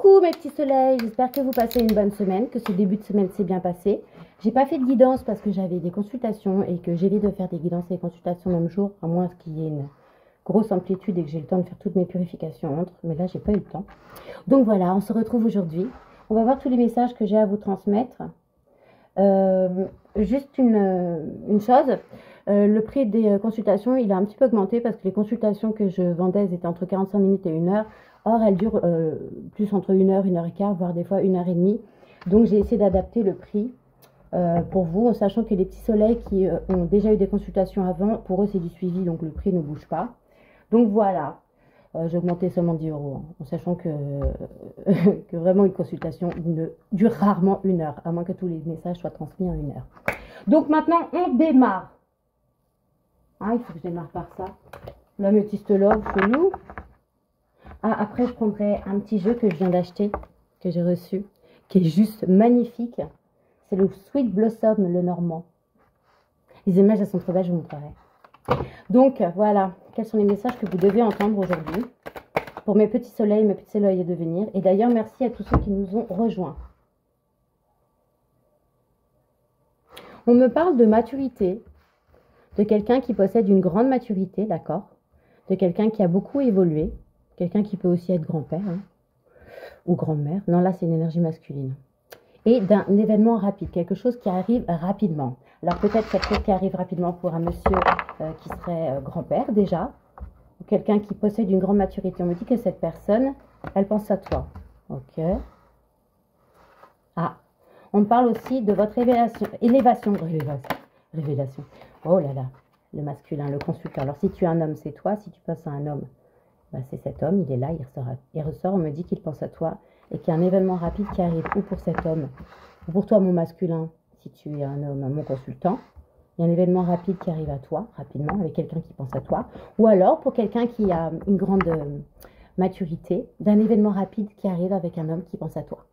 Coucou mes petits soleils, j'espère que vous passez une bonne semaine, que ce début de semaine s'est bien passé. J'ai pas fait de guidance parce que j'avais des consultations et que j'évite de faire des guidances et des consultations le même jour, à moins qu'il y ait une grosse amplitude et que j'ai le temps de faire toutes mes purifications entre, mais là j'ai pas eu le temps. Donc voilà, on se retrouve aujourd'hui. On va voir tous les messages que j'ai à vous transmettre. Juste une chose, le prix des consultations il a un petit peu augmenté parce que les consultations que je vendais étaient entre 45 minutes et 1 heure. Or, elles durent plus entre 1 heure, 1 heure et quart, voire des fois 1 heure et demie. Donc, j'ai essayé d'adapter le prix pour vous, en sachant que les petits soleils qui ont déjà eu des consultations avant, pour eux, c'est du suivi, donc le prix ne bouge pas. Donc, voilà. J'ai augmenté seulement 10 €, hein, en sachant que, que vraiment une consultation ne dure rarement 1 heure, à moins que tous les messages soient transmis en 1 heure. Donc, maintenant, on démarre. Ah, il faut que je démarre par ça. L'améthyste love, chelou. Ah, après, je prendrai un petit jeu que je viens d'acheter, que j'ai reçu, qui est juste magnifique. C'est le Sweet Blossom, le normand. Les images, elles sont trop belles, je vous montrerai. Donc, voilà, quels sont les messages que vous devez entendre aujourd'hui pour mes petits soleils à devenir. Et d'ailleurs, merci à tous ceux qui nous ont rejoints. On me parle de maturité, de quelqu'un qui possède une grande maturité, d'accord, de quelqu'un qui a beaucoup évolué. Quelqu'un qui peut aussi être grand-père hein, ou grand-mère. Non, là, c'est une énergie masculine. Et d'un événement rapide, quelque chose qui arrive rapidement. Alors, peut-être quelque chose qui arrive rapidement pour un monsieur qui serait grand-père déjà, ou quelqu'un qui possède une grande maturité. On me dit que cette personne, elle pense à toi. Ok. Ah, on me parle aussi de votre révélation. Oh là là, le masculin, le consultant. Alors, si tu es un homme, c'est toi. Si tu passes à un homme, bah, c'est cet homme, il est là, il ressort, on me dit qu'il pense à toi et qu'il y a un événement rapide qui arrive ou pour cet homme, ou pour toi mon masculin, si tu es un homme, mon consultant, il y a un événement rapide qui arrive à toi, rapidement, avec quelqu'un qui pense à toi, ou alors pour quelqu'un qui a une grande maturité, d'un événement rapide qui arrive avec un homme qui pense à toi.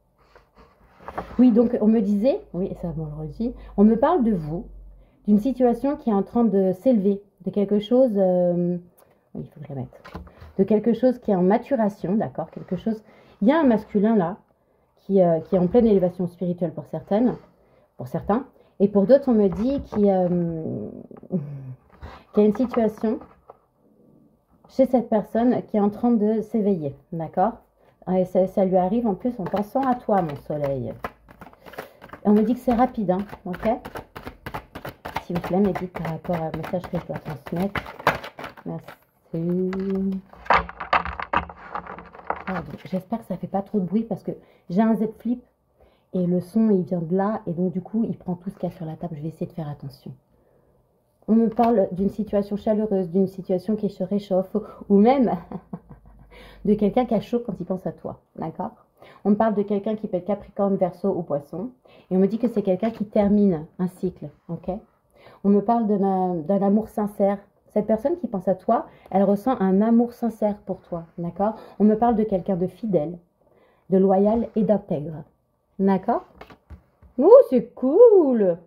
Oui, donc on me disait, oui, ça on le redit, on me parle de vous, d'une situation qui est en train de s'élever, de quelque chose, il faut que je la mette, de quelque chose qui est en maturation, d'accord, quelque chose, il y a un masculin là, qui est en pleine élévation spirituelle pour certains, et pour d'autres on me dit qu'il y a une situation chez cette personne qui est en train de s'éveiller, d'accord, et ça lui arrive en plus en pensant à toi mon soleil, et on me dit que c'est rapide, hein, ok, s'il vous plaît, m'édite par rapport au message que je dois transmettre, merci. Ah, j'espère que ça fait pas trop de bruit parce que j'ai un Z Flip et le son il vient de là et donc du coup il prend tout ce qu'il y a sur la table. Je vais essayer de faire attention. On me parle d'une situation chaleureuse, d'une situation qui se réchauffe ou même de quelqu'un qui a chaud quand il pense à toi, d'accord? On me parle de quelqu'un qui peut être Capricorne, Verseau ou Poisson et on me dit que c'est quelqu'un qui termine un cycle, ok? On me parle d'un amour sincère. Cette personne qui pense à toi, elle ressent un amour sincère pour toi, d'accord? On me parle de quelqu'un de fidèle, de loyal et d'intègre, d'accord? Ouh, c'est cool!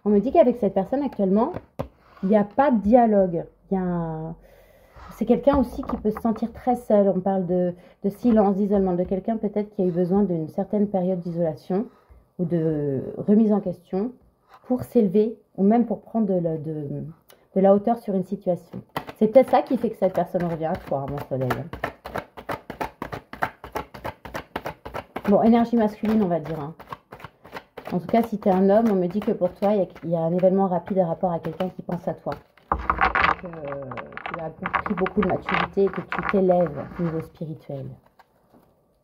On me dit qu'avec cette personne actuellement, il n'y a pas de dialogue. C'est quelqu'un aussi qui peut se sentir très seul. On parle de silence, d'isolement, de quelqu'un peut-être qui a eu besoin d'une certaine période d'isolation ou de remise en question pour s'élever ou même pour prendre de la hauteur sur une situation. C'est peut-être ça qui fait que cette personne revient à toi, mon soleil. Bon, énergie masculine, on va dire. Hein. En tout cas, si tu es un homme, on me dit que pour toi, il y a un événement rapide à rapport à quelqu'un qui pense à toi. Que tu as pris beaucoup de maturité et que tu t'élèves au niveau spirituel.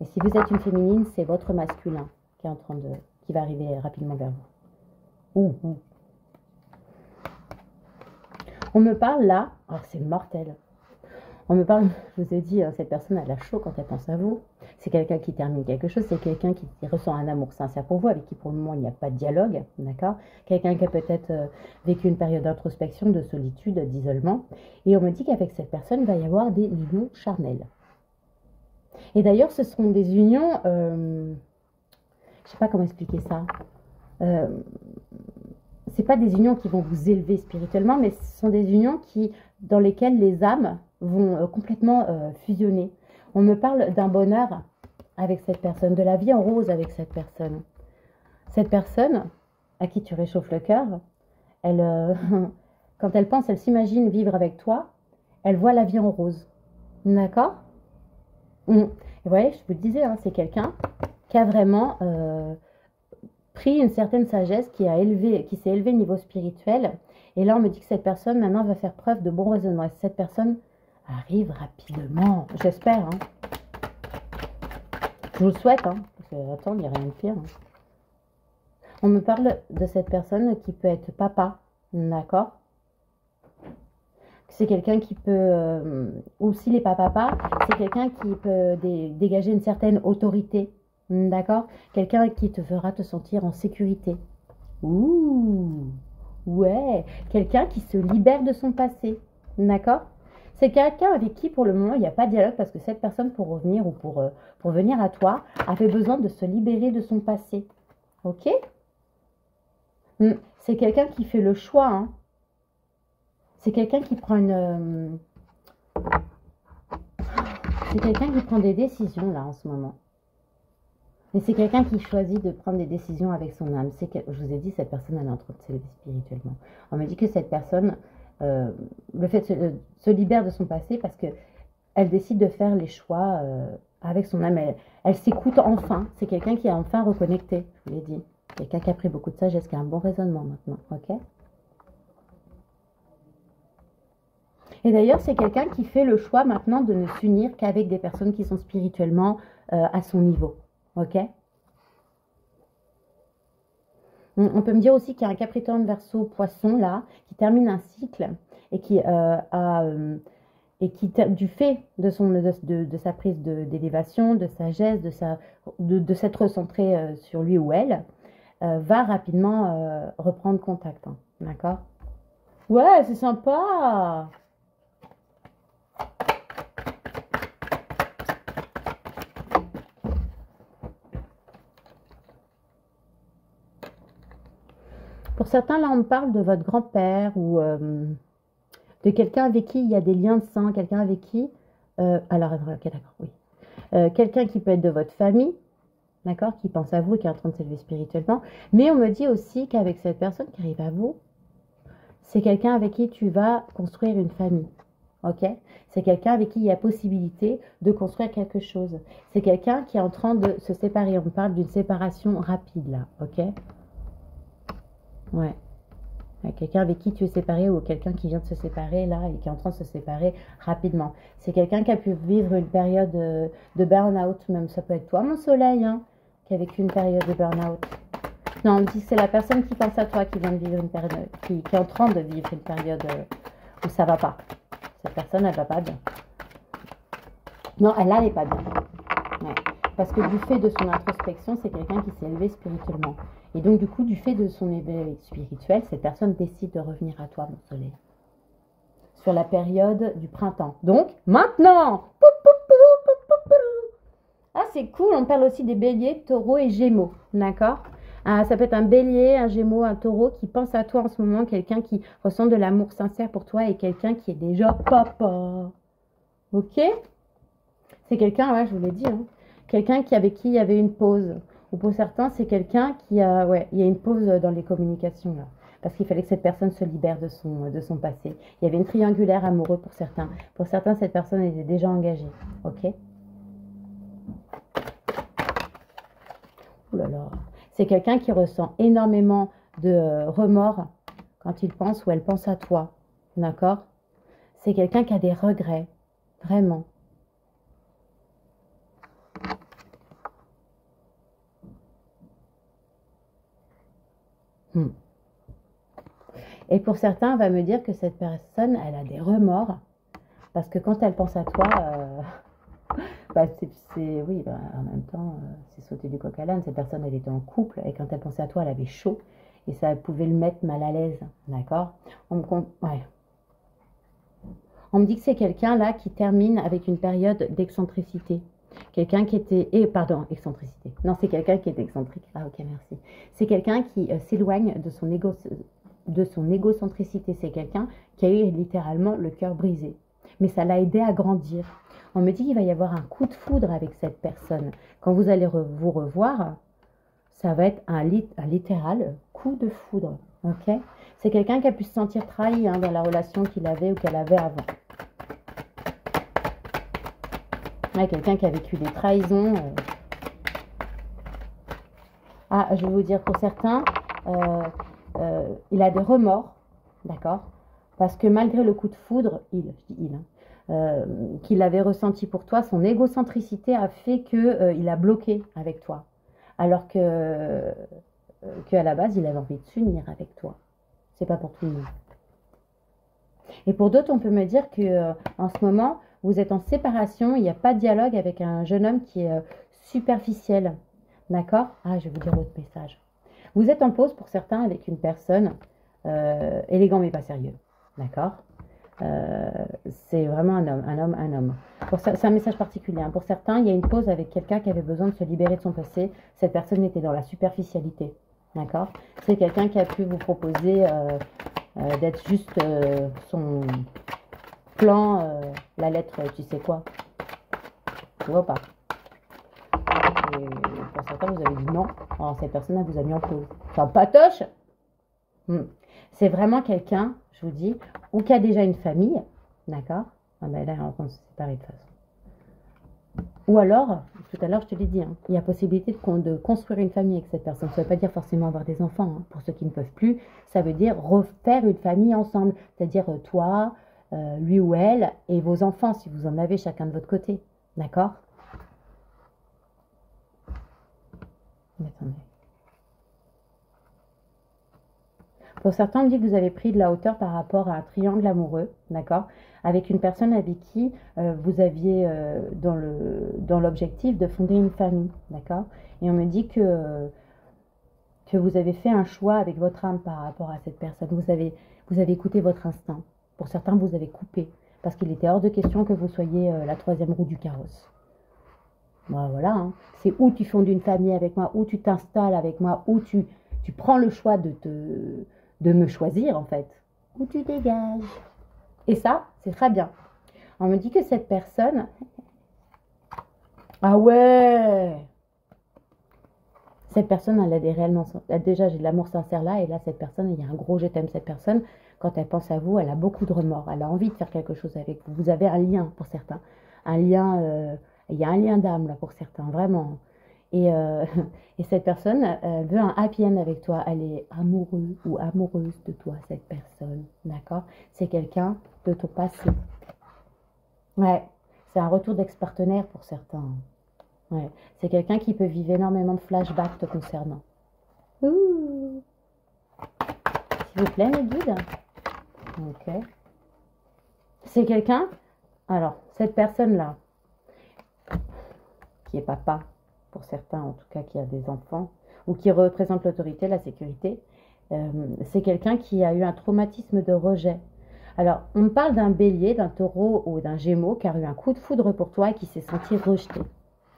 Et si vous êtes une féminine, c'est votre masculin qui va arriver rapidement vers vous. On me parle là, alors c'est mortel. On me parle, je vous ai dit, cette personne elle a chaud quand elle pense à vous. C'est quelqu'un qui termine quelque chose, c'est quelqu'un qui ressent un amour sincère pour vous, avec qui pour le moment il n'y a pas de dialogue, d'accord? Quelqu'un qui a peut-être vécu une période d'introspection, de solitude, d'isolement. Et on me dit qu'avec cette personne, il va y avoir des unions charnelles. Et d'ailleurs, ce seront des unions, je ne sais pas comment expliquer ça. C'est pas des unions qui vont vous élever spirituellement, mais ce sont des unions dans lesquelles les âmes vont complètement fusionner. On me parle d'un bonheur avec cette personne, de la vie en rose avec cette personne. Cette personne à qui tu réchauffes le cœur, elle, quand elle pense, elle s'imagine vivre avec toi, elle voit la vie en rose. D'accord? Et vous voyez, je vous le disais, hein, c'est quelqu'un qui a vraiment pris une certaine sagesse, qui s'est élevé au niveau spirituel. Et là, on me dit que cette personne, maintenant, va faire preuve de bon raisonnement. Et cette personne arrive rapidement, j'espère. Hein. Je vous le souhaite, hein, parce que, attends, il n'y a rien de pire. Hein. On me parle de cette personne qui peut être papa, d'accord? C'est quelqu'un qui peut, ou s'il n'est pas papa, c'est quelqu'un qui peut dégager une certaine autorité, d'accord? Quelqu'un qui te fera te sentir en sécurité. Ouh, ouais, quelqu'un qui se libère de son passé, d'accord? C'est quelqu'un avec qui, pour le moment, il n'y a pas de dialogue parce que cette personne, pour revenir ou pour venir à toi, avait besoin de se libérer de son passé, ok? C'est quelqu'un qui fait le choix, hein. C'est quelqu'un qui prend c'est quelqu'un qui prend des décisions, là, en ce moment. Et c'est quelqu'un qui choisit de prendre des décisions avec son âme. Je vous ai dit, cette personne, elle est en train de s'élever spirituellement. On me dit que cette personne, le fait se libère de son passé parce qu'elle décide de faire les choix avec son âme. Elle s'écoute enfin. C'est quelqu'un qui est enfin reconnecté, je vous l'ai dit. Quelqu'un qui a pris beaucoup de sagesse, qui a un bon raisonnement maintenant, ok? Et d'ailleurs, c'est quelqu'un qui fait le choix maintenant de ne s'unir qu'avec des personnes qui sont spirituellement à son niveau, ok? On peut me dire aussi qu'il y a un Capricorne Verseau Poisson là, qui termine un cycle et qui du fait de sa prise d'élévation, de sagesse, de s'être recentré sur lui ou elle, va rapidement reprendre contact, hein, d'accord? Ouais, c'est sympa. Pour certains, là, on me parle de votre grand-père ou de quelqu'un avec qui il y a des liens de sang, quelqu'un avec qui... alors, ok, d'accord, oui. Quelqu'un qui peut être de votre famille, d'accord, qui pense à vous et qui est en train de s'élever spirituellement. Mais on me dit aussi qu'avec cette personne qui arrive à vous, c'est quelqu'un avec qui tu vas construire une famille, ok? C'est quelqu'un avec qui il y a possibilité de construire quelque chose. C'est quelqu'un qui est en train de se séparer. On me parle d'une séparation rapide, là, ok? Ouais. Quelqu'un avec qui tu es séparé ou quelqu'un qui vient de se séparer là et qui est en train de se séparer rapidement. C'est quelqu'un qui a pu vivre une période de burn-out, même ça peut être toi, mon soleil, hein, qui a vécu une période de burn-out. Non, on me dit que c'est la personne qui pense à toi qui vient de vivre une période, qui est en train de vivre une période où ça va pas. Cette personne, elle va pas bien. Non, elle n'est pas bien. Ouais. Parce que du fait de son introspection, c'est quelqu'un qui s'est élevé spirituellement. Et donc, du coup, du fait de son éveil spirituel, cette personne décide de revenir à toi, mon soleil. Sur la période du printemps. Donc, maintenant! Ah, c'est cool. On parle aussi des béliers, taureaux et gémeaux. D'accord? Ça peut être un bélier, un gémeau, un taureau qui pense à toi en ce moment, quelqu'un qui ressent de l'amour sincère pour toi et quelqu'un qui est déjà papa. Ok? C'est quelqu'un, ouais, je vous l'ai dit, hein. Quelqu'un avec qui il y avait une pause. Ou pour certains, c'est quelqu'un qui a... Ouais, il y a une pause dans les communications, là. Parce qu'il fallait que cette personne se libère de son passé. Il y avait une triangulaire amoureux pour certains. Pour certains, cette personne était déjà engagée. Ok? Ouh là là. C'est quelqu'un qui ressent énormément de remords quand il pense ou elle pense à toi. D'accord? C'est quelqu'un qui a des regrets. Vraiment. Et pour certains, on va me dire que cette personne, elle a des remords. Parce que quand elle pense à toi, oui, en même temps, c'est sauter du coq à l'âne. Cette personne, elle était en couple. Et quand elle pensait à toi, elle avait chaud. Et ça pouvait le mettre mal à l'aise. D'accord? Ouais. On me dit que c'est quelqu'un là qui termine avec une période d'excentricité. Quelqu'un qui était... excentricité. Non, c'est quelqu'un qui est excentrique. Ah, ok, merci. C'est quelqu'un qui s'éloigne de son égocentricité. C'est quelqu'un qui a eu littéralement le cœur brisé. mais ça l'a aidé à grandir. On me dit qu'il va y avoir un coup de foudre avec cette personne. Quand vous allez vous revoir, ça va être un littéral coup de foudre. Ok? C'est quelqu'un qui a pu se sentir trahi dans la relation qu'il avait ou qu'elle avait avant. Ouais, quelqu'un qui a vécu des trahisons. Ah, je vais vous dire, pour certains, il a des remords, d'accord? Parce que malgré le coup de foudre, qu'il avait ressenti pour toi, son égocentricité a fait qu'il a bloqué avec toi. Alors qu'à la base, il avait envie de s'unir avec toi. C'est pas pour tout le monde. Et pour d'autres, on peut me dire que en ce moment, vous êtes en séparation, il n'y a pas de dialogue avec un jeune homme qui est superficiel. D'accord? Ah, je vais vous dire l'autre message. Vous êtes en pause pour certains avec une personne élégant mais pas sérieux. D'accord? C'est vraiment un homme. C'est un message particulier. Pour certains, il y a une pause avec quelqu'un qui avait besoin de se libérer de son passé. Cette personne était dans la superficialité. D'accord? C'est quelqu'un qui a pu vous proposer d'être juste son plan, la lettre, tu sais quoi? Tu vois pas? Et pour certains, vous avez dit non. Alors, cette personne vous a mis en pause. Enfin, patoche! C'est vraiment quelqu'un, je vous dis, ou qui a déjà une famille, d'accord? Ah ben là, on va se séparer de toute façon. Ou alors, tout à l'heure, je te l'ai dit, il y a possibilité de construire une famille avec cette personne. Ça ne veut pas dire forcément avoir des enfants. Pour ceux qui ne peuvent plus, ça veut dire refaire une famille ensemble. C'est-à-dire toi, lui ou elle, et vos enfants, si vous en avez chacun de votre côté. D'accord? Attendez. Pour certains, on me dit que vous avez pris de la hauteur par rapport à un triangle amoureux, d'accord, avec une personne avec qui vous aviez dans l'objectif de fonder une famille, d'accord. Et on me dit que vous avez fait un choix avec votre âme par rapport à cette personne. Vous avez écouté votre instinct. Pour certains, vous avez coupé parce qu'il était hors de question que vous soyez la troisième roue du carrosse. Bon, voilà, c'est où tu fondes une famille avec moi, où tu t'installes avec moi, où tu prends le choix de me choisir en fait, où tu dégages. Et ça, c'est très bien. On me dit que cette personne... Ah ouais! Cette personne, elle a des réellement... Déjà, j'ai de l'amour sincère là, et là, cette personne, il y a un gros je t'aime. Cette personne, quand elle pense à vous, elle a beaucoup de remords. Elle a envie de faire quelque chose avec vous. Vous avez un lien pour certains. Un lien... il y a un lien d'âme là pour certains, vraiment. Et cette personne veut un happy end avec toi. Elle est amoureuse ou amoureuse de toi, cette personne. D'accord? C'est quelqu'un de ton passé. Ouais. C'est un retour d'ex-partenaire pour certains. Ouais. C'est quelqu'un qui peut vivre énormément de flashbacks te concernant. Ouh. S'il vous plaît, mes guides. Ok. C'est quelqu'un... Alors, cette personne-là, qui est papa, pour certains en tout cas qui a des enfants, ou qui représente l'autorité, la sécurité, c'est quelqu'un qui a eu un traumatisme de rejet. Alors, on me parle d'un bélier, d'un taureau ou d'un gémeau qui a eu un coup de foudre pour toi et qui s'est senti rejeté.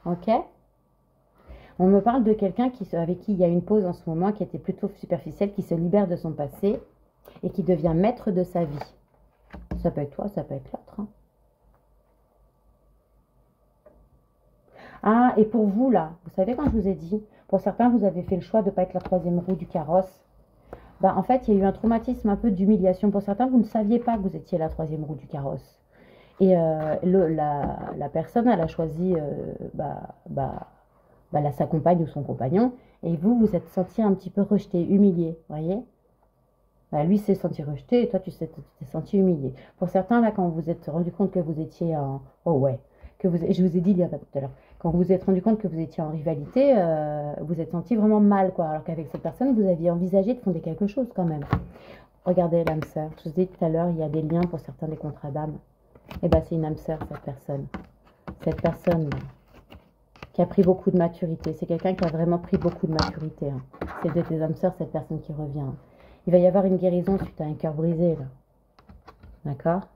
Ok? On me parle de quelqu'un avec qui il y a une pause en ce moment, qui était plutôt superficielle, qui se libère de son passé et qui devient maître de sa vie. Ça peut être toi, ça peut être l'autre. Ah, et pour vous, là, vous savez quand je vous ai dit, pour certains, vous avez fait le choix de ne pas être la troisième roue du carrosse. En fait, il y a eu un traumatisme un peu d'humiliation. Pour certains, vous ne saviez pas que vous étiez la troisième roue du carrosse. Et la personne, elle a choisi sa compagne ou son compagnon. Et vous, vous êtes senti un petit peu rejeté, humilié, voyez? Lui s'est senti rejeté et toi, tu t'es senti humilié. Pour certains, là, quand vous vous êtes rendu compte que vous étiez en... Oh ouais, je vous ai dit il y a tout à l'heure. Quand vous vous êtes rendu compte que vous étiez en rivalité, vous êtes senti vraiment mal, quoi. Alors qu'avec cette personne, vous aviez envisagé de fonder quelque chose quand même. Regardez l'âme sœur. Je vous ai dit tout à l'heure, il y a des liens pour certains des contrats d'âme. Et c'est une âme sœur, cette personne. Cette personne qui a pris beaucoup de maturité. C'est quelqu'un qui a vraiment pris beaucoup de maturité. C'est de tes âmes sœurs, cette personne qui revient. Il va y avoir une guérison suite à un cœur brisé, là. D'accord?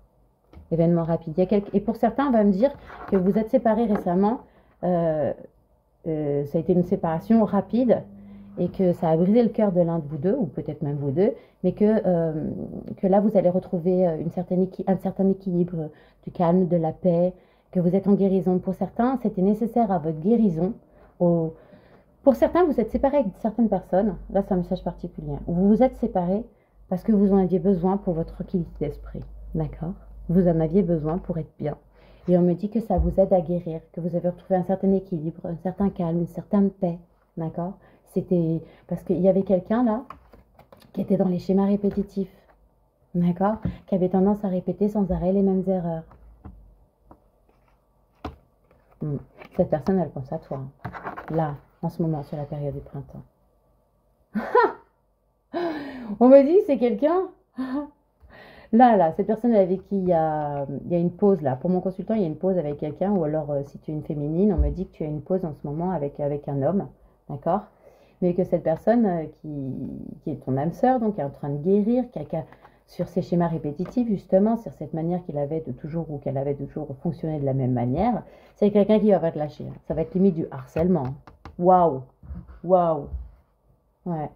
Événement rapide. Et pour certains, on va me dire que vous êtes séparés récemment. Ça a été une séparation rapide et que ça a brisé le cœur de l'un de vous deux, ou peut-être même vous deux, mais que là, vous allez retrouver un certain équilibre, du calme, de la paix, que vous êtes en guérison. Pour certains, c'était nécessaire à votre guérison. Pour certains, vous êtes séparés avec certaines personnes. Là, c'est un message particulier. Vous vous êtes séparés parce que vous en aviez besoin pour votre tranquillité d'esprit. D'accord? Vous en aviez besoin pour être bien. Et on me dit que ça vous aide à guérir, que vous avez retrouvé un certain équilibre, un certain calme, une certaine paix. D'accord? C'était parce qu'il y avait quelqu'un là qui était dans les schémas répétitifs. D'accord? Qui avait tendance à répéter sans arrêt les mêmes erreurs. Cette personne, elle pense à toi. Là, en ce moment, sur la période du printemps. On me dit, c'est quelqu'un. Là, cette personne avec qui il y a une pause, là. Pour mon consultant, il y a une pause avec quelqu'un, ou alors, si tu es une féminine, on me dit que tu as une pause en ce moment avec un homme, d'accord? Mais que cette personne qui est ton âme sœur, donc, qui est en train de guérir, sur ces schémas répétitifs, justement, sur cette manière qu'il avait de toujours, ou qu'elle avait de toujours fonctionné de la même manière, c'est quelqu'un qui va pas te lâcher. Ça va être limite du harcèlement. Waouh! Waouh! Ouais.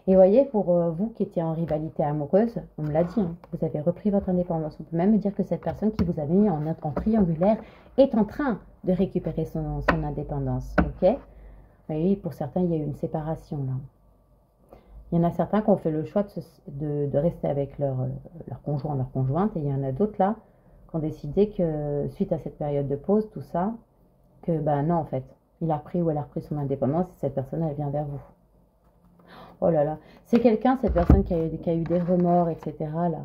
Et voyez, pour vous qui étiez en rivalité amoureuse, on me l'a dit, hein, vous avez repris votre indépendance. On peut même dire que cette personne qui vous avait mis en triangulaire est en train de récupérer son indépendance. Ok? Oui, pour certains, il y a eu une séparation là. Il y en a certains qui ont fait le choix de rester avec leur conjoint, leur conjointe, et il y en a d'autres là qui ont décidé que suite à cette période de pause, tout ça, que ben non en fait, il a repris ou elle a repris son indépendance et cette personne elle vient vers vous. Oh là là, c'est quelqu'un, cette personne qui a eu des remords, etc. là,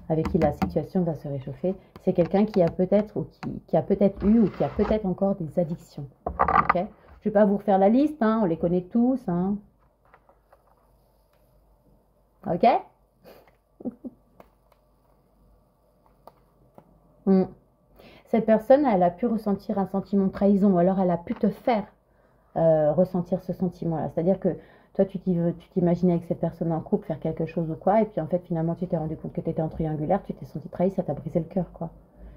avec qui la situation va se réchauffer. C'est quelqu'un qui a peut-être qui a peut-être eu ou qui a peut-être encore des addictions. Ok? Je ne vais pas vous refaire la liste, hein, on les connaît tous. Hein. Ok? Cette personne, elle a pu ressentir un sentiment de trahison, ou alors elle a pu te faire ressentir ce sentiment-là. C'est-à-dire que toi, tu t'imaginais avec cette personne en couple faire quelque chose ou quoi, et puis en fait, finalement, tu t'es rendu compte que tu étais en triangulaire, tu t'es senti trahi, ça t'a brisé le cœur, quoi.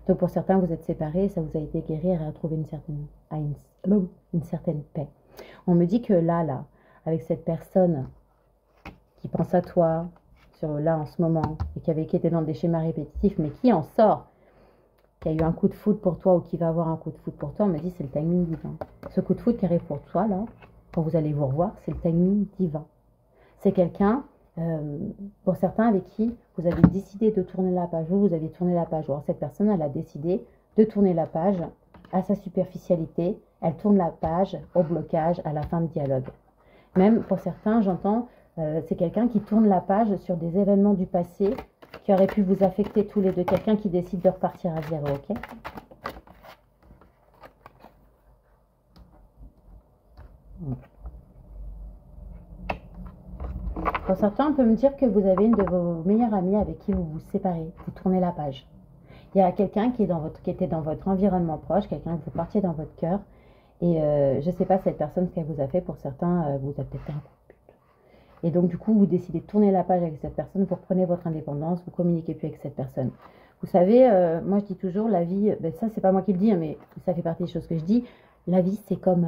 Donc pour certains, vous êtes séparés, ça vous a aidé à guérir et à trouver une certaine paix. On me dit que là, avec cette personne qui pense à toi, là en ce moment, et qui était dans des schémas répétitifs, mais qui en sort, qui a eu un coup de foudre pour toi ou qui va avoir un coup de foudre pour toi, on me dit c'est le timing divin. Ce coup de foudre qui arrive pour toi, là, quand vous allez vous revoir, c'est le timing divin. C'est quelqu'un, pour certains, avec qui vous avez décidé de tourner la page. Vous avez tourné la page. Alors cette personne, elle a décidé de tourner la page à sa superficialité. Elle tourne la page au blocage, à la fin de dialogue. Même pour certains, j'entends, c'est quelqu'un qui tourne la page sur des événements du passé qui auraient pu vous affecter tous les deux. Quelqu'un qui décide de repartir à zéro, ok? Pour certains, on peut me dire que vous avez une de vos meilleures amies avec qui vous vous séparez, vous tournez la page. Il y a quelqu'un qui était dans votre environnement proche, quelqu'un que vous partiez dans votre cœur, et je ne sais pas cette personne ce qu'elle vous a fait. Pour certains, vous a peut-être fait un coup de pute. Et donc du coup, vous décidez de tourner la page avec cette personne, vous reprenez votre indépendance, vous communiquez plus avec cette personne. Vous savez, moi je dis toujours, la vie, ben ça c'est pas moi qui le dis, hein, mais ça fait partie des choses que je dis, la vie c'est comme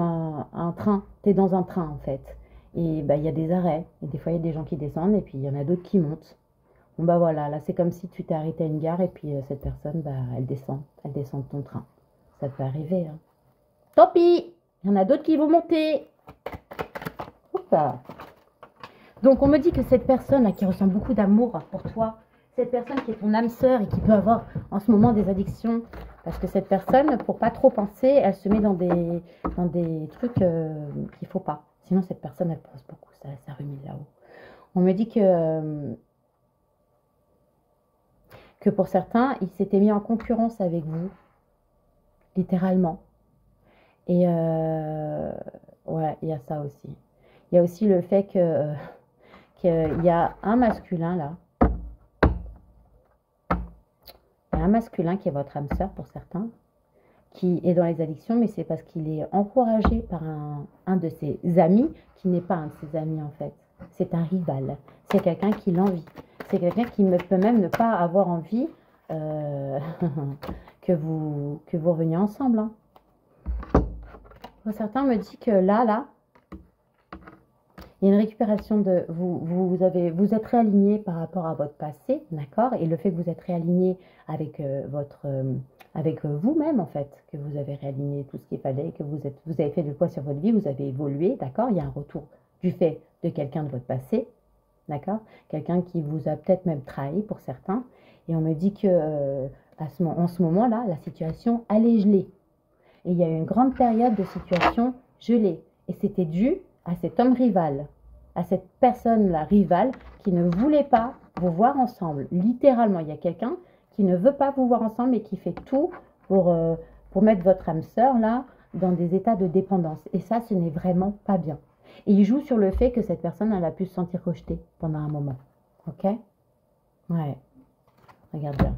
un train, tu es dans un train en fait. Et bah, y a des arrêts, et des fois il y a des gens qui descendent, et puis il y en a d'autres qui montent. Bon bah voilà, là c'est comme si tu t'es arrêté à une gare, et puis cette personne, bah, elle descend de ton train. Ça peut arriver. Hein. Tant pis, il y en a d'autres qui vont monter. Oupa. Donc on me dit que cette personne là, qui ressent beaucoup d'amour pour toi, cette personne qui est ton âme sœur et qui peut avoir en ce moment des addictions, parce que cette personne, pour pas trop penser, elle se met dans des trucs qu'il ne faut pas. Sinon, cette personne, elle pense beaucoup, ça rumine là-haut. On me dit que pour certains, il s'était mis en concurrence avec vous, littéralement. Et ouais, il y a ça aussi. Il y a aussi le fait qu'il y a un masculin là. Il y a un masculin qui est votre âme sœur pour certains, qui est dans les addictions, mais c'est parce qu'il est encouragé par un de ses amis, qui n'est pas un de ses amis en fait. C'est un rival. C'est quelqu'un qui l'envie. C'est quelqu'un qui peut même ne pas avoir envie que vous reveniez ensemble. Hein. Pour certains, on me dit que là, il y a une récupération de... Vous êtes réaligné par rapport à votre passé, d'accord? Et le fait que vous êtes réaligné avec avec vous-même, en fait, que vous avez réaligné tout ce qu'il fallait, que vous avez fait le poids sur votre vie, vous avez évolué, d'accord? Il y a un retour du fait de quelqu'un de votre passé, d'accord? Quelqu'un qui vous a peut-être même trahi pour certains. Et on me dit que en ce moment-là, la situation, elle est gelée. Et il y a eu une grande période de situation gelée. Et c'était dû à cet homme rival, à cette personne-là rivale qui ne voulait pas vous voir ensemble. Littéralement, il y a quelqu'un qui ne veut pas vous voir ensemble et qui fait tout pour mettre votre âme sœur là dans des états de dépendance. Et ça, ce n'est vraiment pas bien. Et il joue sur le fait que cette personne, elle a pu se sentir rejetée pendant un moment. Ok? Ouais. Regarde bien.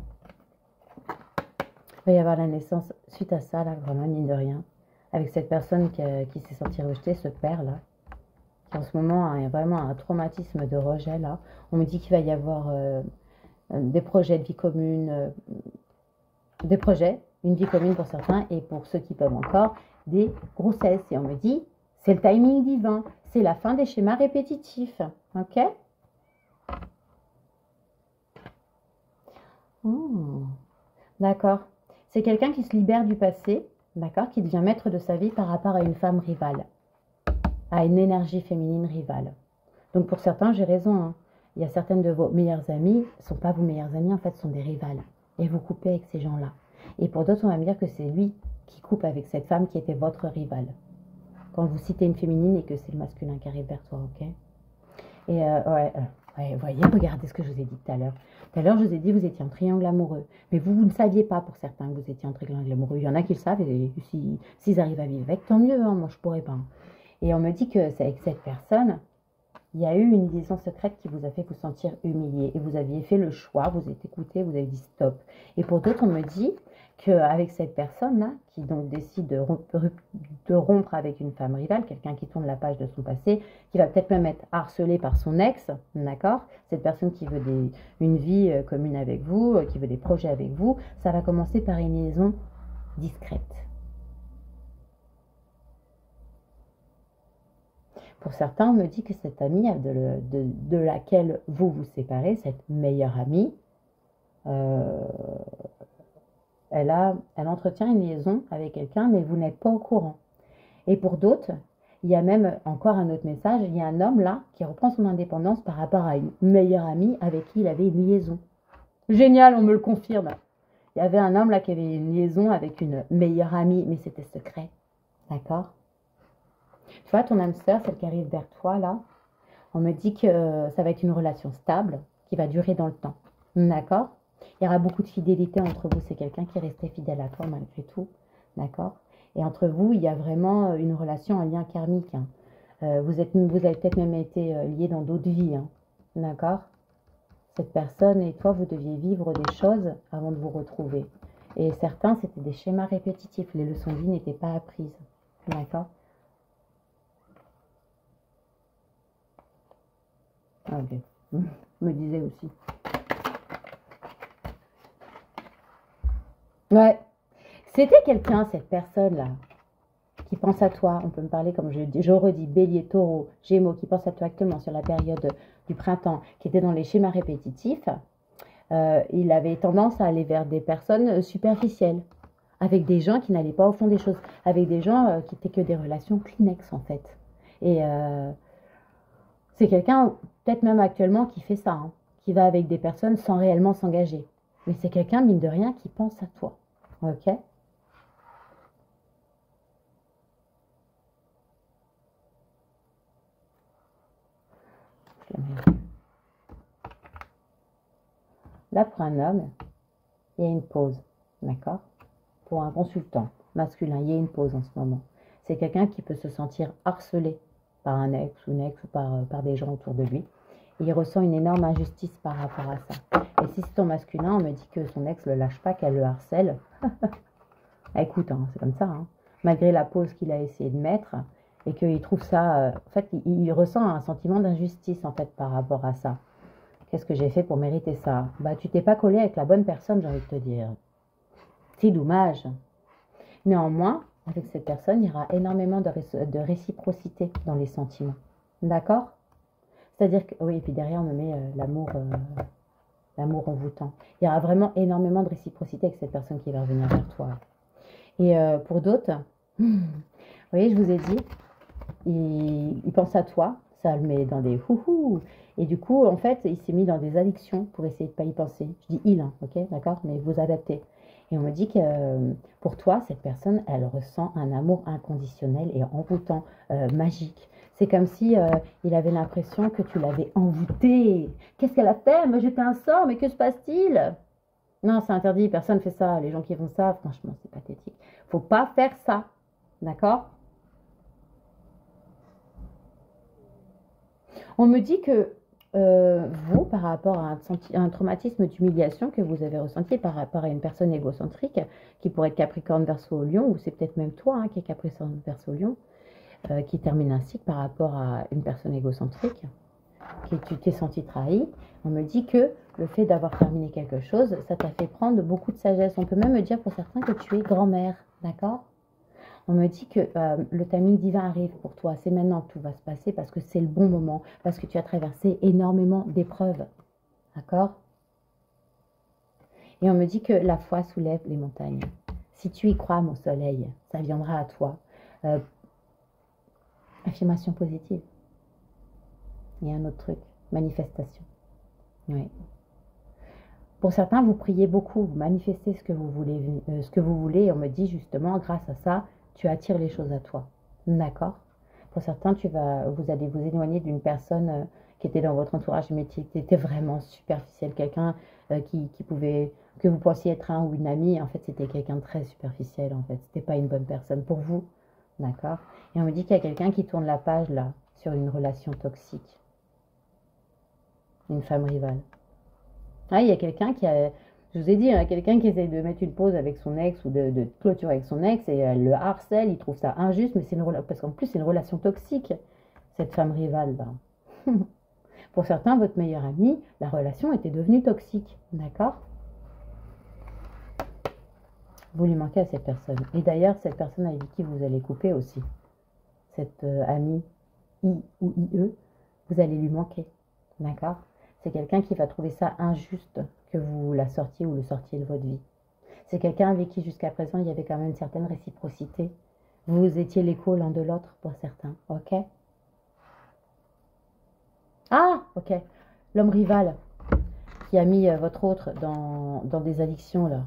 Il va y avoir la naissance suite à ça, là, vraiment, mine de rien. Avec cette personne qui s'est sentie rejetée, ce père-là, qui en ce moment a vraiment un traumatisme de rejet, là. On me dit qu'il va y avoir des projets de vie commune, des projets, une vie commune pour certains, et pour ceux qui peuvent encore, des grossesses. Et on me dit, c'est le timing divin, c'est la fin des schémas répétitifs. Ok? D'accord. C'est quelqu'un qui se libère du passé, d'accord, qui devient maître de sa vie par rapport à une femme rivale, à une énergie féminine rivale. Donc pour certains, j'ai raison, hein. Il y a certaines de vos meilleures amies, ne sont pas vos meilleures amies, en fait, sont des rivales. Et vous coupez avec ces gens-là. Et pour d'autres, on va me dire que c'est lui qui coupe avec cette femme qui était votre rivale. Quand vous citez une féminine et que c'est le masculin qui arrive vers toi, ok? Et ouais, voyez, regardez ce que je vous ai dit tout à l'heure. Tout à l'heure, je vous ai dit que vous étiez en triangle amoureux. Mais vous ne saviez pas pour certains que vous étiez en triangle amoureux. Il y en a qui le savent et s'ils arrivent à vivre avec, tant mieux. Hein, moi, je ne pourrais pas. Et on me dit que c'est avec cette personne, il y a eu une liaison secrète qui vous a fait vous sentir humilié. Et vous aviez fait le choix, vous êtes écouté, vous avez dit stop. Et pour d'autres, on me dit qu'avec cette personne-là, qui donc décide de rompre avec une femme rivale, quelqu'un qui tourne la page de son passé, qui va peut-être même être harcelé par son ex, d'accord? Cette personne qui veut une vie commune avec vous, qui veut des projets avec vous, ça va commencer par une liaison discrète. Pour certains, on me dit que cette amie de laquelle vous vous séparez, cette meilleure amie, elle entretient une liaison avec quelqu'un, mais vous n'êtes pas au courant. Et pour d'autres, il y a même encore un autre message, il y a un homme là qui reprend son indépendance par rapport à une meilleure amie avec qui il avait une liaison. Génial, on me le confirme. Il y avait un homme là qui avait une liaison avec une meilleure amie, mais c'était secret. D'accord? Tu vois, ton âme sœur, celle qui arrive vers toi là, on me dit que ça va être une relation stable, qui va durer dans le temps. D'accord? Il y aura beaucoup de fidélité entre vous. C'est quelqu'un qui restait fidèle à toi malgré tout. D'accord? Et entre vous, il y a vraiment une relation, un lien karmique. Hein. Vous avez peut-être même été liés dans d'autres vies. Hein. D'accord? Cette personne et toi, vous deviez vivre des choses avant de vous retrouver. Et certains, c'était des schémas répétitifs. Les leçons de vie n'étaient pas apprises. D'accord? Ok. Me disais aussi. Ouais. C'était quelqu'un, cette personne-là, qui pense à toi. On peut me parler, comme je redis, Bélier, Taureau, Gémeaux, qui pense à toi actuellement sur la période du printemps, qui était dans les schémas répétitifs. Il avait tendance à aller vers des personnes superficielles, avec des gens qui n'allaient pas au fond des choses, avec des gens qui n'étaient que des relations Kleenex, en fait. Et c'est quelqu'un, peut-être même actuellement, qui fait ça, hein, qui va avec des personnes sans réellement s'engager. Mais c'est quelqu'un, mine de rien, qui pense à toi. Ok? Là, pour un homme, il y a une pause. D'accord? Pour un consultant masculin, il y a une pause en ce moment. C'est quelqu'un qui peut se sentir harcelé par un ex ou une ex ou par des gens autour de lui. Et il ressent une énorme injustice par rapport à ça. Et si c'est ton masculin, on me dit que son ex ne le lâche pas, qu'elle le harcèle. Écoute, hein, c'est comme ça. Hein. Malgré la pause qu'il a essayé de mettre, et qu'il trouve ça... en fait, il ressent un sentiment d'injustice, en fait, par rapport à ça. Qu'est-ce que j'ai fait pour mériter ça? Bah, tu t'es pas collé avec la bonne personne, j'ai envie de te dire. C'est dommage. Néanmoins, avec cette personne, il y aura énormément de réciprocité dans les sentiments. D'accord? C'est-à-dire que, oui, et puis derrière, on me met l'amour envoûtant. Il y aura vraiment énormément de réciprocité avec cette personne qui va revenir vers toi. Et pour d'autres, vous voyez, je vous ai dit, il pense à toi, ça le met dans des houhou. Et du coup, en fait, il s'est mis dans des addictions pour essayer de ne pas y penser. Je dis il, hein, ok, d'accord, mais vous adaptez. Et on me dit que pour toi, cette personne, elle ressent un amour inconditionnel et envoûtant, magique. C'est comme si il avait l'impression que tu l'avais envoûté. Qu'est-ce qu'elle a fait? Elle m'a jeté un sort, mais que se passe-t-il? Non, c'est interdit, personne ne fait ça. Les gens qui font ça, franchement, c'est pathétique. Faut pas faire ça, d'accord? On me dit que vous, par rapport à un traumatisme d'humiliation que vous avez ressenti par rapport à une personne égocentrique, qui pourrait être Capricorne, Verseau, Lion, ou c'est peut-être même toi hein, qui est Capricorne, Verseau, Lion, qui termine un cycle par rapport à une personne égocentrique, que tu t'es senti trahi, on me dit que le fait d'avoir terminé quelque chose, ça t'a fait prendre beaucoup de sagesse. On peut même me dire pour certains que tu es grand-mère, d'accord? On me dit que le timing divin arrive pour toi. C'est maintenant que tout va se passer parce que c'est le bon moment, parce que tu as traversé énormément d'épreuves. D'accord? Et on me dit que la foi soulève les montagnes. Si tu y crois, mon soleil, ça viendra à toi. Affirmation positive. Il y a un autre truc. Manifestation. Oui. Pour certains, vous priez beaucoup, vous manifestez ce que vous voulez, et on me dit justement, grâce à ça, tu attires les choses à toi. D'accord? Pour certains, vous allez vous éloigner d'une personne qui était dans votre entourage, mais qui était vraiment superficielle, quelqu'un que vous pensiez être un ou une amie, en fait, c'était quelqu'un de très superficiel, en fait. C'était pas une bonne personne pour vous. D'accord? Et on me dit qu'il y a quelqu'un qui tourne la page, là, sur une relation toxique. Une femme rivale. Ah, il y a quelqu'un je vous ai dit, hein, quelqu'un qui essaye de mettre une pause avec son ex ou de clôturer avec son ex et elle le harcèle, il trouve ça injuste, mais parce qu'en plus c'est une relation toxique, cette femme rivale là. Pour certains, votre meilleur ami, la relation était devenue toxique, d'accord? Vous lui manquez à cette personne. Et d'ailleurs, cette personne avec qui vous allez couper aussi, cette amie I ou IE, vous allez lui manquer, d'accord? C'est quelqu'un qui va trouver ça injuste que vous la sortiez ou le sortiez de votre vie. C'est quelqu'un avec qui jusqu'à présent il y avait quand même une certaine réciprocité. Vous étiez l'écho l'un de l'autre pour certains, ok? Ah, ok. L'homme rival qui a mis votre autre dans des addictions là.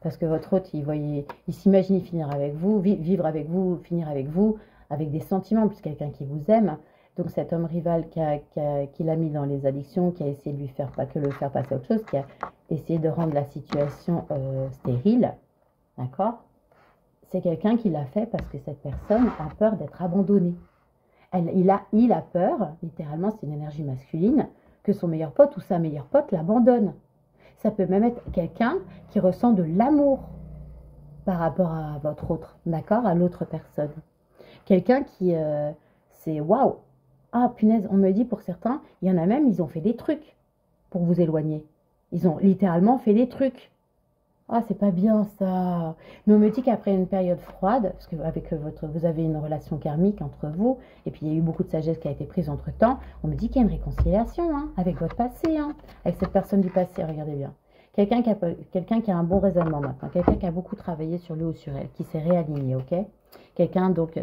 Parce que votre autre, il s'imaginait finir avec vous, vivre avec vous, finir avec vous, avec des sentiments, plus quelqu'un qui vous aime. Donc cet homme rival qui l'a mis dans les addictions, qui a essayé de lui faire pas que le faire passer à autre chose, qui a essayé de rendre la situation stérile, d'accord? C'est quelqu'un qui l'a fait parce que cette personne a peur d'être abandonnée. Il a peur, littéralement c'est une énergie masculine, que son meilleur pote ou sa meilleure pote l'abandonne. Ça peut même être quelqu'un qui ressent de l'amour par rapport à votre autre, d'accord? À l'autre personne. Quelqu'un qui, c'est waouh! Ah, punaise, on me dit pour certains, il y en a même, ils ont fait des trucs pour vous éloigner. Ils ont littéralement fait des trucs. Ah, c'est pas bien ça. Mais on me dit qu'après une période froide, parce que vous avez une relation karmique entre vous, et puis il y a eu beaucoup de sagesse qui a été prise entre temps, on me dit qu'il y a une réconciliation hein, avec votre passé, hein, avec cette personne du passé, regardez bien. Quelqu'un qui a un bon raisonnement maintenant, quelqu'un qui a beaucoup travaillé sur lui ou sur elle, qui s'est réaligné, ok? Quelqu'un donc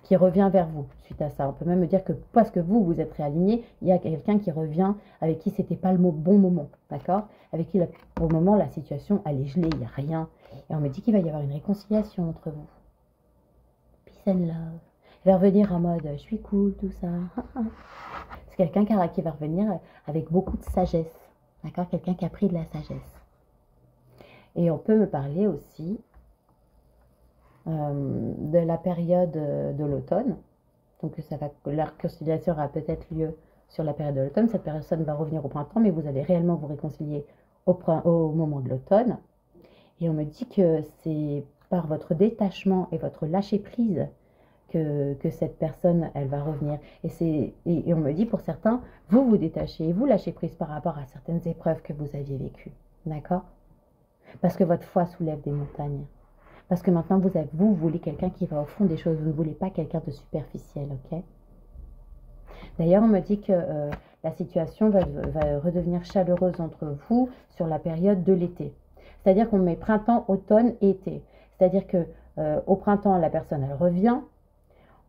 qui revient vers vous suite à ça. On peut même me dire que parce que vous êtes réaligné, il y a quelqu'un qui revient avec qui c'était pas le bon moment, d'accord? Avec qui pour le moment la situation elle est gelée, il n'y a rien. Et on me dit qu'il va y avoir une réconciliation entre vous. Peace and love. Il va revenir en mode je suis cool, tout ça. C'est quelqu'un qui va revenir avec beaucoup de sagesse, d'accord? Quelqu'un qui a pris de la sagesse. Et on peut me parler aussi de la période de l'automne. Donc la réconciliation aura peut-être lieu sur la période de l'automne. Cette personne va revenir au printemps, mais vous allez réellement vous réconcilier au moment de l'automne. Et on me dit que c'est par votre détachement et votre lâcher-prise que cette personne, elle va revenir. Et on me dit pour certains, vous vous détachez et vous lâchez prise par rapport à certaines épreuves que vous aviez vécues. D'accord? Parce que votre foi soulève des montagnes. Parce que maintenant, vous voulez quelqu'un qui va au fond des choses. Vous ne voulez pas quelqu'un de superficiel, ok? D'ailleurs, on me dit que la situation va redevenir chaleureuse entre vous sur la période de l'été. C'est-à-dire qu'on met printemps, automne, été. C'est-à-dire que au printemps, la personne, elle revient.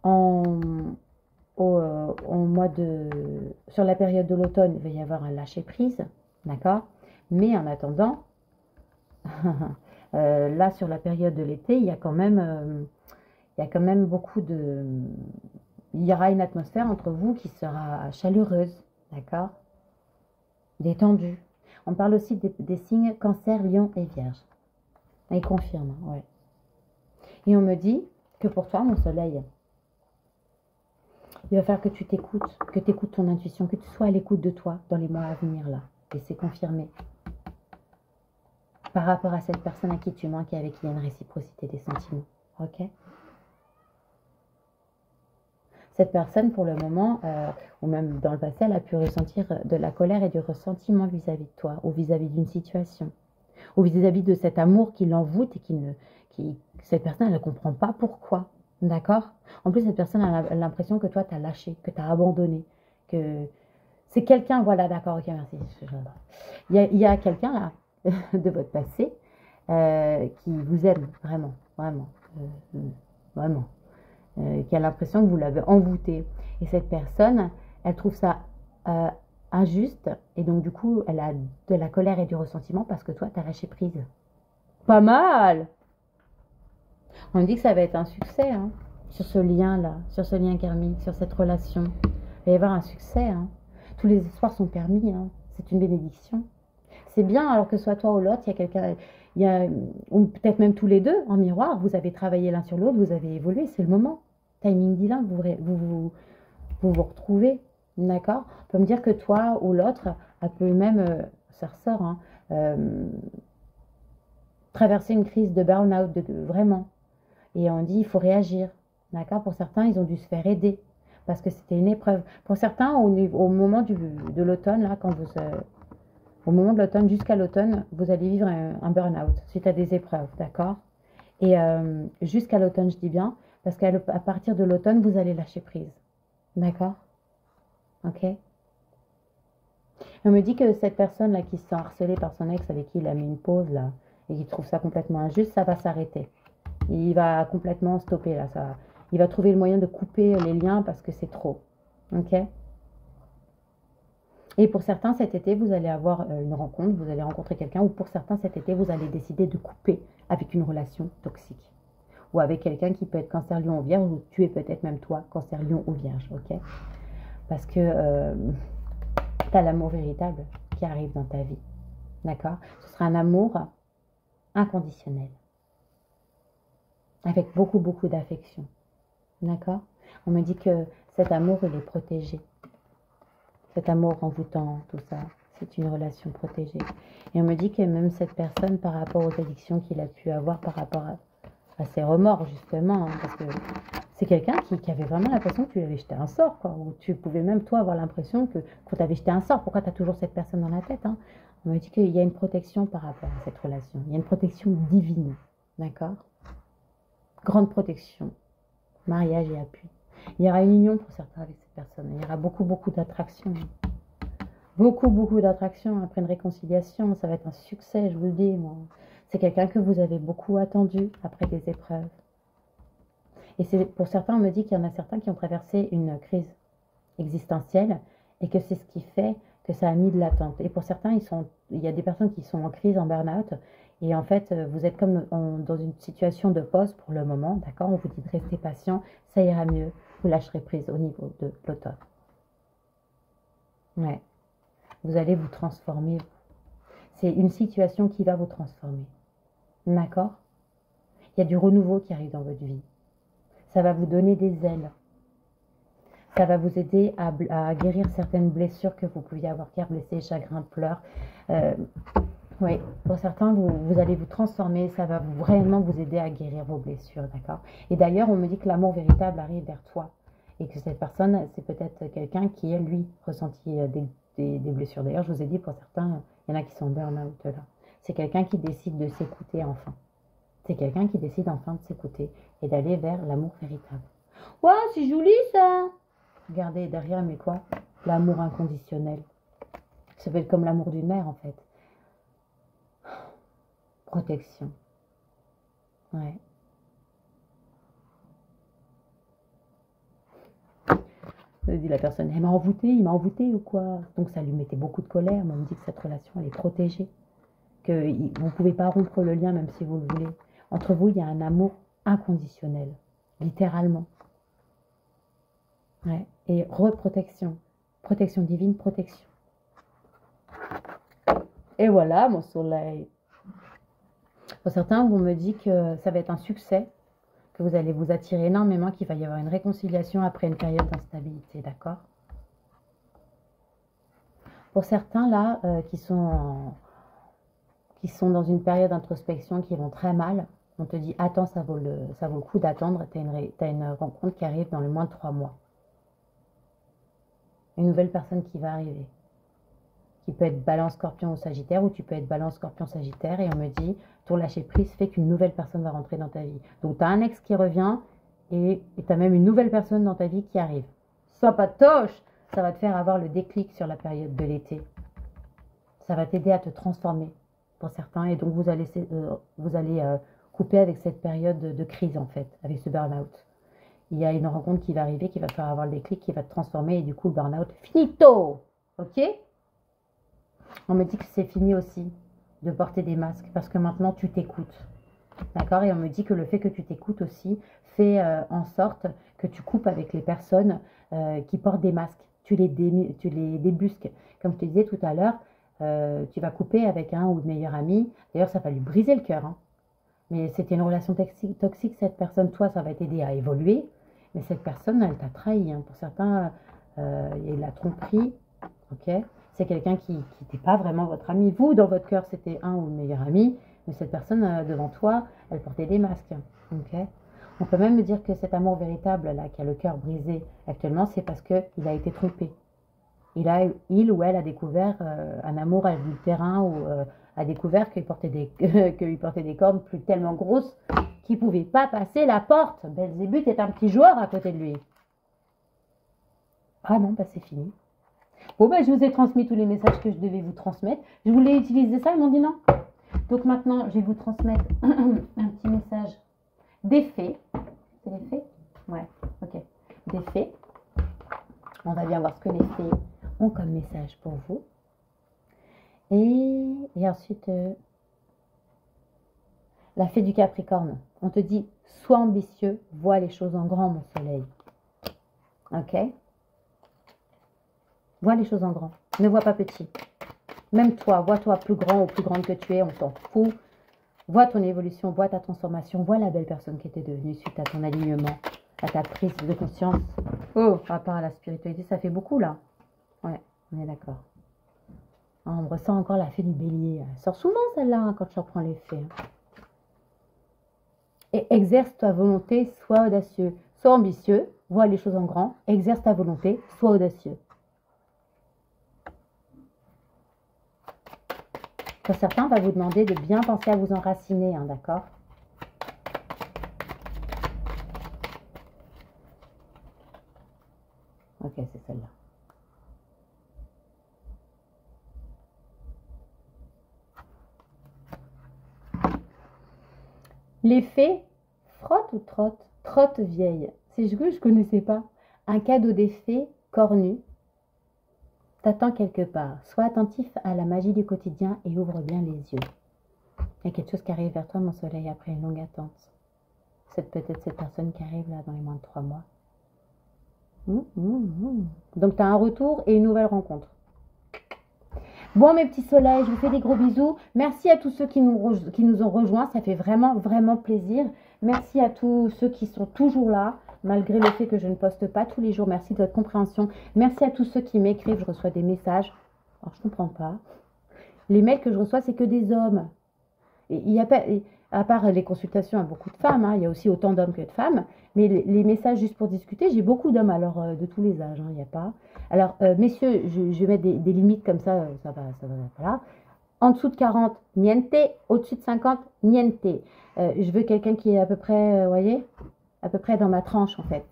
En, sur la période de l'automne, il va y avoir un lâcher-prise, d'accord? Mais en attendant, là, sur la période de l'été, il y a quand même beaucoup de... Il y aura une atmosphère entre vous qui sera chaleureuse, d'accord? Détendue. On parle aussi des signes Cancer, Lion et Vierge. Il confirme, ouais. Et on me dit que pour toi, mon soleil, il va falloir que tu t'écoutes, que tu écoutes ton intuition, que tu sois à l'écoute de toi dans les mois à venir, là. Et c'est confirmé. Par rapport à cette personne à qui tu manques et avec qui il y a une réciprocité des sentiments, ok? Cette personne, pour le moment, ou même dans le passé, elle a pu ressentir de la colère et du ressentiment vis-à-vis de toi, ou vis-à-vis d'une situation, ou vis-à-vis de cet amour qui l'envoûte et cette personne, elle ne comprend pas pourquoi, d'accord? En plus, cette personne a l'impression que toi, tu as lâché, que tu as abandonné, que c'est quelqu'un, voilà, d'accord, ok, merci. Il y a quelqu'un, là, de votre passé, qui vous aime, vraiment, vraiment, vraiment. Qui a l'impression que vous l'avez envoûté. Et cette personne, elle trouve ça injuste. Et donc, du coup, elle a de la colère et du ressentiment parce que toi, tu as lâché prise. Pas mal! On me dit que ça va être un succès, hein, sur ce lien-là, sur ce lien karmique, sur cette relation. Il va y avoir un succès. Hein. Tous les espoirs sont permis. Hein. C'est une bénédiction. C'est bien, alors que soit toi ou l'autre, il y a quelqu'un... ou peut-être même tous les deux, en miroir, vous avez travaillé l'un sur l'autre, vous avez évolué, c'est le moment. Timing divin, vous retrouvez, d'accord? On peut me dire que toi ou l'autre, elle peut même, ça ressort, hein, traverser une crise de burn-out, vraiment. Et on dit, il faut réagir, d'accord? Pour certains, ils ont dû se faire aider, parce que c'était une épreuve. Pour certains, au moment de l'automne, là, au moment de l'automne, jusqu'à l'automne, vous allez vivre un burn-out suite à des épreuves, d'accord? Et jusqu'à l'automne, je dis bien, parce qu'à partir de l'automne, vous allez lâcher prise. D'accord? Ok? On me dit que cette personne-là qui se sent harcelée par son ex avec qui il a mis une pause, là, et qui trouve ça complètement injuste, ça va s'arrêter. Il va complètement stopper, là. Il va trouver le moyen de couper les liens parce que c'est trop. Ok? Et pour certains, cet été, vous allez avoir une rencontre, vous allez rencontrer quelqu'un, ou pour certains, cet été, vous allez décider de couper avec une relation toxique. Ou avec quelqu'un qui peut être cancer, lion ou vierge, ou tu es peut-être même toi, cancer, lion ou vierge, ok? Parce que tu as l'amour véritable qui arrive dans ta vie, d'accord? Ce sera un amour inconditionnel, avec beaucoup, beaucoup d'affection, d'accord? On me dit que cet amour, il est protégé. Cet amour envoûtant, tout ça, c'est une relation protégée. Et on me dit que même cette personne, par rapport aux addictions qu'il a pu avoir, par rapport à ses remords, justement, hein, parce que c'est quelqu'un qui avait vraiment l'impression que tu lui avais jeté un sort, quoi, ou tu pouvais même, toi, avoir l'impression qu'on t'avait jeté un sort. Pourquoi tu as toujours cette personne dans la tête, hein? On me dit qu'il y a une protection par rapport à cette relation. Il y a une protection divine, d'accord? Grande protection, mariage et appui. Il y aura une union pour certains avec cette personne. Il y aura beaucoup, beaucoup d'attraction. Beaucoup, beaucoup d'attraction après une réconciliation. Ça va être un succès, je vous le dis, moi. C'est quelqu'un que vous avez beaucoup attendu après des épreuves. Et pour certains, on me dit qu'il y en a certains qui ont traversé une crise existentielle et que c'est ce qui fait que ça a mis de l'attente. Et pour certains, il y a des personnes qui sont en crise, en burn-out. Et en fait, vous êtes comme dans une situation de pause pour le moment, d'accord? On vous dit de rester patient, ça ira mieux. Vous lâcherez prise au niveau de l'automne. Ouais. Vous allez vous transformer. C'est une situation qui va vous transformer. D'accord? Il y a du renouveau qui arrive dans votre vie. Ça va vous donner des ailes. Ça va vous aider à guérir certaines blessures que vous pouviez avoir, cœur blessé, chagrin, pleurs. Oui, pour certains, vous allez vous transformer. Ça va vraiment vous aider à guérir vos blessures, d'accord? Et d'ailleurs, on me dit que l'amour véritable arrive vers toi. Et que cette personne, c'est peut-être quelqu'un qui, lui, ressentit des blessures. D'ailleurs, je vous ai dit, pour certains, il y en a qui sont burn-out là. C'est quelqu'un qui décide de s'écouter enfin. C'est quelqu'un qui décide enfin de s'écouter et d'aller vers l'amour véritable. Ouah, c'est joli ça! Regardez, derrière, mais quoi? L'amour inconditionnel. Ça peut être comme l'amour d'une mère, en fait. Protection. Ouais. Ça dit la personne, elle m'a envoûté, il m'a envoûté ou quoi? Donc ça lui mettait beaucoup de colère, mais on me dit que cette relation, elle est protégée. Que vous ne pouvez pas rompre le lien, même si vous le voulez. Entre vous, il y a un amour inconditionnel. Littéralement. Ouais. Et reprotection. Protection divine, protection. Et voilà, mon soleil. Pour certains, on me dit que ça va être un succès, que vous allez vous attirer énormément, qu'il va y avoir une réconciliation après une période d'instabilité, d'accord? Pour certains, là, qui sont dans une période d'introspection, qui vont très mal, on te dit, attends, ça vaut le coup d'attendre, tu as une rencontre qui arrive dans le moins de 3 mois. Une nouvelle personne qui va arriver. Qui peut être balance, scorpion ou sagittaire, ou tu peux être balance, scorpion, sagittaire, et on me dit, ton lâcher prise fait qu'une nouvelle personne va rentrer dans ta vie. Donc tu as un ex qui revient, et tu as même une nouvelle personne dans ta vie qui arrive. Sois pas toche, ça va te faire avoir le déclic sur la période de l'été. Ça va t'aider à te transformer pour certains, et donc vous allez couper avec cette période de crise en fait, avec ce burn-out. Il y a une rencontre qui va arriver, qui va te faire avoir le déclic, qui va te transformer, et du coup le burn-out, finito. Ok? On me dit que c'est fini aussi de porter des masques parce que maintenant tu t'écoutes. D'accord? Et on me dit que le fait que tu t'écoutes aussi fait en sorte que tu coupes avec les personnes qui portent des masques. Tu les débusques. Comme je te disais tout à l'heure, tu vas couper avec un ou une meilleure amie. D'ailleurs, ça va lui briser le cœur. Hein. Mais c'était une relation toxique, cette personne. Toi, ça va t'aider à évoluer. Mais cette personne, elle t'a trahi. Hein. Pour certains, il y a eu la tromperie. Ok? C'est quelqu'un qui n'était pas vraiment votre ami. Vous, dans votre cœur, c'était un ou une meilleure amie. Mais cette personne devant toi, elle portait des masques. Okay. On peut même me dire que cet amour véritable, là, qui a le cœur brisé actuellement, c'est parce qu'il a été trompé. Il ou elle a découvert un amour adultérin ou a découvert qu'il portait des cornes plus tellement grosses qu'il ne pouvait pas passer la porte. Belzébuth est un petit joueur à côté de lui. Ah non, bah c'est fini. Bon, bah, je vous ai transmis tous les messages que je devais vous transmettre. Je voulais utiliser ça, ils m'ont dit non. Donc maintenant, je vais vous transmettre un petit message des fées. C'est les fées? Ouais, ok. Des fées. On va bien voir ce que les fées ont comme message pour vous. Et ensuite, la fée du Capricorne. On te dit, sois ambitieux, vois les choses en grand, mon soleil. Ok? Vois les choses en grand. Ne vois pas petit. Même toi, vois-toi plus grand ou plus grande que tu es, on s'en fout. Vois ton évolution, vois ta transformation, vois la belle personne qui était devenue suite à ton alignement, à ta prise de conscience. Oh, par rapport à la spiritualité, ça fait beaucoup là. Ouais, on est d'accord. On ressent encore la fée du bélier. Elle sort souvent celle-là hein, quand je reprends les fées. Et exerce ta volonté, sois audacieux. Sois ambitieux, vois les choses en grand. Exerce ta volonté, sois audacieux. Pour certains, on va vous demander de bien penser à vous enraciner, hein, d'accord? Ok, c'est celle-là. Les fées, frotte ou trotte? Trotte vieille. C'est ce que je ne connaissais pas. Un cadeau des fées, cornu. T'attends quelque part. Sois attentif à la magie du quotidien et ouvre bien les yeux. Il y a quelque chose qui arrive vers toi, mon soleil, après une longue attente. C'est peut-être cette personne qui arrive là dans les moins de 3 mois. Donc, tu as un retour et une nouvelle rencontre. Bon, mes petits soleils, je vous fais des gros bisous. Merci à tous ceux qui nous ont rejoints. Ça fait vraiment, vraiment plaisir. Merci à tous ceux qui sont toujours là, malgré le fait que je ne poste pas tous les jours. Merci de votre compréhension. Merci à tous ceux qui m'écrivent. Je reçois des messages. Alors, je ne comprends pas. Les mails que je reçois, c'est que des hommes. Et il y a pas, à part les consultations à beaucoup de femmes, hein, il y a aussi autant d'hommes que de femmes. Mais les messages juste pour discuter, j'ai beaucoup d'hommes, alors de tous les âges, hein, il n'y a pas. Alors, messieurs, je vais mettre des limites comme ça va, voilà. En dessous de 40, niente. Au-dessus de 50, niente. Je veux quelqu'un qui est à peu près, vous voyez, à peu près dans ma tranche en fait.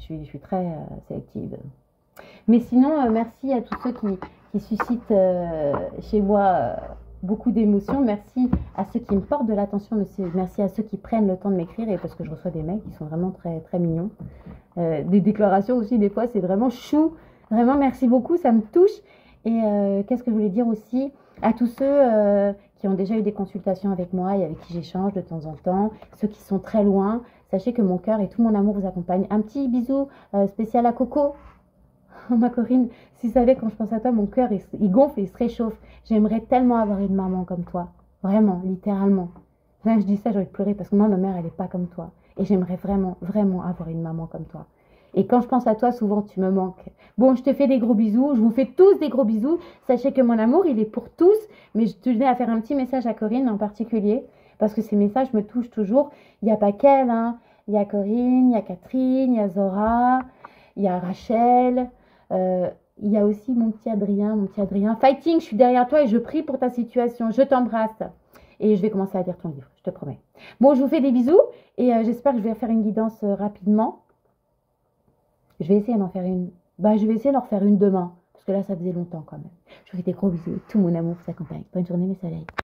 Je suis très sélective. Mais sinon, merci à tous ceux qui suscitent chez moi beaucoup d'émotions. Merci à ceux qui me portent de l'attention. Merci à ceux qui prennent le temps de m'écrire. Et parce que je reçois des mails qui sont vraiment très, très mignons. Des déclarations aussi, des fois, c'est vraiment chou. Vraiment, merci beaucoup, ça me touche. Et qu'est-ce que je voulais dire aussi à tous ceux qui ont déjà eu des consultations avec moi et avec qui j'échange de temps en temps, ceux qui sont très loin, sachez que mon cœur et tout mon amour vous accompagnent. Un petit bisou spécial à Coco. Oh, ma Corinne, si tu savais quand je pense à toi, mon cœur il gonfle et il se réchauffe. J'aimerais tellement avoir une maman comme toi. Vraiment, littéralement. Là, je dis ça, j'ai envie de pleurer parce que moi, ma mère, elle n'est pas comme toi. Et j'aimerais vraiment, vraiment avoir une maman comme toi. Et quand je pense à toi, souvent, tu me manques. Bon, je te fais des gros bisous. Je vous fais tous des gros bisous. Sachez que mon amour, il est pour tous. Mais je tenais à faire un petit message à Corinne en particulier. Parce que ces messages me touchent toujours. Il n'y a pas qu'elle, hein. Il y a Corinne, il y a Catherine, il y a Zora, il y a Rachel. Il y a aussi mon petit Adrien. Mon petit Adrien. Fighting, je suis derrière toi et je prie pour ta situation. Je t'embrasse. Et je vais commencer à lire ton livre, je te promets. Bon, je vous fais des bisous. Et j'espère que je vais faire une guidance rapidement. Je vais essayer d'en faire une. Bah, je vais essayer d'en refaire une demain. Parce que là, ça faisait longtemps quand même. Je vous fais des gros bisous. Tout mon amour vous accompagne. Bonne journée, mes soleils.